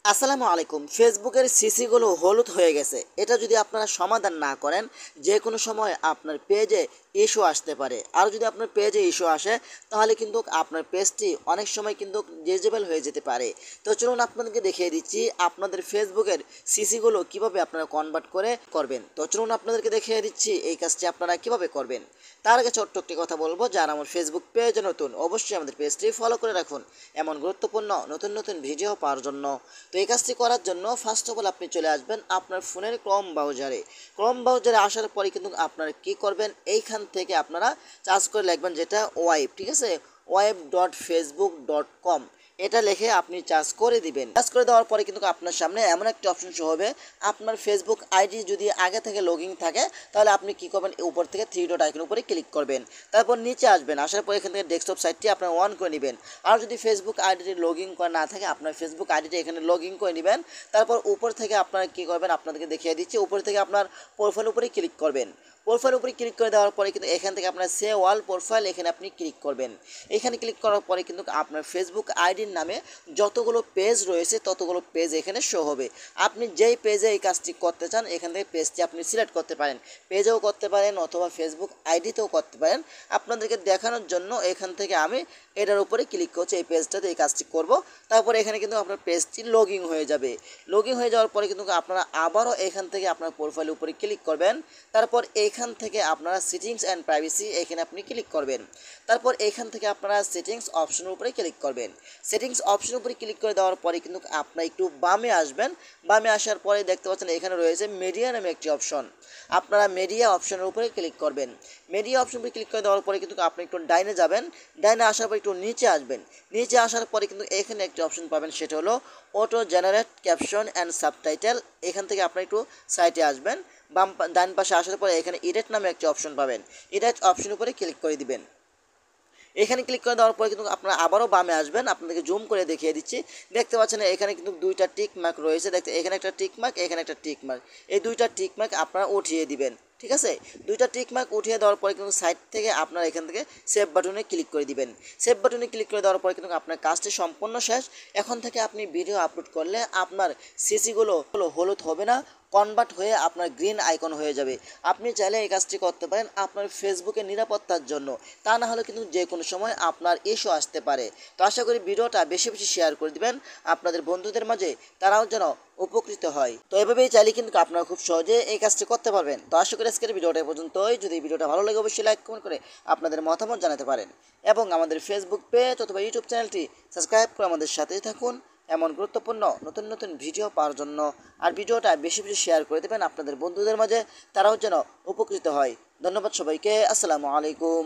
আসসালামু আলাইকুম। ফেসবুকের সিসিগুলো হলুদ হয়ে গেছে। এটা যদি আপনারা সমাধান না করেন, যে কোনো সময় আপনার পেজে ইস্যু আসতে পারে। আর যদি আপনার পেজে ইস্যু আসে, তাহলে কিন্তু আপনার পেজটি অনেক সময় কিন্তু ডিজেবল হয়ে যেতে পারে। তো চলুন আপনাদেরকে দেখিয়ে দিচ্ছি আপনাদের ফেসবুকের সিসিগুলো কিভাবে আপনারা কনভার্ট করে করবেন। তো চলুন আপনাদেরকে দেখিয়ে দিচ্ছি এই কাজটি আপনারা কিভাবে করবেন। তার আগে ছোট্ট একটি কথা বলবো, যারা আমার ফেসবুক পেজে নতুন, অবশ্যই আমাদের পেজটি ফলো করে রাখুন এমন গুরুত্বপূর্ণ নতুন নতুন ভিডিও পাওয়ার জন্য। তো এই কাজটি করার জন্য ফার্স্ট অফ অল আপনি চলে আসবেন আপনার ফোনের ক্রোম ব্রাউজারে আসার পরে কিন্তু আপনারা কী করবেন, এইখান থেকে আপনারা সার্চ করে লিখবেন যেটা ওয়াইব, ঠিক আছে, web.facebook.com, এটা লিখে আপনি চার্জ করে দিবেন। চার্জ করে দেওয়ার পরে কিন্তু আপনার সামনে এমন একটা অপশন শো হবে। আপনার ফেসবুক আইডি যদি আগে থেকে লগইন থাকে, তাহলে আপনি কী করবেন, উপর থেকে থ্রি ডট আইকনের উপরে ক্লিক করবেন। তারপর নিচে আসবেন, আসার পরে এখান থেকে ডেস্কটপ সাইটটি আপনার অন করে নেবেন। আর যদি ফেসবুক আইডিটি লগইন করা না থাকে, আপনার ফেসবুক আইডিটি এখানে লগইন করে নেবেন। তারপর উপর থেকে আপনারা কী করবেন, আপনাদেরকে দেখিয়ে দিচ্ছি, উপর থেকে আপনার প্রোফাইল উপরে ক্লিক করবেন। প্রোফাইল উপরে ক্লিক করে দেওয়ার পরে কিন্তু এখান থেকে আপনার সে ওয়াল প্রোফাইল, এখানে আপনি ক্লিক করবেন। এখানে ক্লিক করার পরে কিন্তু আপনার ফেসবুক আইডির নামে যতগুলো পেজ রয়েছে ততগুলো পেজ এখানে শো হবে। আপনি যেই পেজে এই কাজটি করতে চান, এখান থেকে পেজটি আপনি সিলেক্ট করতে পারেন, পেজেও করতে পারেন অথবা ফেসবুক আইডিতেও করতে পারেন। আপনাদেরকে দেখানোর জন্য এখান থেকে আমি এটার উপরে ক্লিক করছি, এই পেজটাতে এই কাজটি করব। তারপর এখানে কিন্তু আপনার পেজটি লগইন হয়ে যাবে। লগইন হয়ে যাওয়ার পরে কিন্তু আপনারা আবারও এখান থেকে আপনার প্রোফাইলের উপরে ক্লিক করবেন। তারপর এখান থেকে আপনারা সেটিংস অ্যান্ড প্রাইভেসি, এখানে আপনি ক্লিক করবেন। তারপর এখান থেকে আপনারা সেটিংস অপশনের উপরে ক্লিক করবেন। সেটিংস অপশনের উপরে ক্লিক করে দেওয়ার পরে কিন্তু আপনারা একটু বামে আসবেন। বামে আসার পরে দেখতে পাচ্ছেন এখানে রয়েছে মিডিয়া নামে একটি অপশন। আপনারা মিডিয়া অপশনের উপরে ক্লিক করবেন। মিডিয়া অপশন উপরে ক্লিক করে দেওয়ার পরে কিন্তু আপনি একটু ডাইনে যাবেন। ডাইনে আসার পর একটু নিচে আসবেন। নিচে আসার পরে কিন্তু এখানে একটি অপশন পাবেন, সেটা হলো auto generate caption and subtitle. এখান থেকে আপনি একটু সাইটে আসবেন। ডান পাশে আসার পরে এখানে এডিট নামে একটি অপশন পাবেন। এডিট অপশনের উপরে ক্লিক করে দিবেন। এখানে ক্লিক করে দেওয়ার পরে কিন্তু আপনারা আবারও বামে আসবেন। আপনাদেরকে জুম করে দেখিয়ে দিচ্ছি, দেখতে পাচ্ছেন এখানে কিন্তু দুইটা টিক মার্ক রয়েছে। দেখতে এখানে একটা টিক মার্ক, এখানে একটা টিক মার্ক, এই দুইটা টিক মার্ক আপনারা উঠিয়ে দিবেন। ঠিক আছে, দুইটা টিক মার্ক উঠিয়ে দেওয়ার পরে কিন্তু সাইড থেকে আপনারা এখান থেকে সেভ বাটনে ক্লিক করে দিবেন। সেভ বাটনে ক্লিক করে দেওয়ার পরে কিন্তু আপনার কাজটি সম্পূর্ণ শেষ। এখন থেকে আপনি ভিডিও আপলোড করলে আপনার সিসিগুলো হলুদ হবে না, কনভার্ট হয়ে আপনার গ্রিন আইকন হয়ে যাবে। আপনি চাইলে এই কাজটি করতে পারেন আপনার ফেসবুকের নিরাপত্তার জন্য। তা না হলে কিন্তু যে কোনো সময় আপনার ইস্যু আসতে পারে। তো আশা করি ভিডিওটা বেশি বেশি শেয়ার করে দিবেন আপনাদের বন্ধুদের মাঝে, তারাও যেন উপকৃত হয়। তো এভাবেই চাইলে কিন্তু আপনারা খুব সহজে এই কাজটি করতে পারবেন। তো আশা করি আজকের ভিডিওটা পর্যন্তই। যদি ভিডিওটা ভালো লাগে অবশ্যই লাইক কমেন্ট করে আপনাদের মতামত জানাতে পারেন এবং আমাদের ফেসবুক পেজ অথবা ইউটিউব চ্যানেলটি সাবস্ক্রাইব করে আমাদের সাথেই থাকুন এমন গুরুত্বপূর্ণ নতুন নতুন ভিডিও পাওয়ার জন্য। আর ভিডিওটা বেশি বেশি শেয়ার করে দেবেন আপনাদের বন্ধুদের মাঝে, তারাও যেন উপকৃত হয়। ধন্যবাদ সবাইকে। আসসালামু আলাইকুম।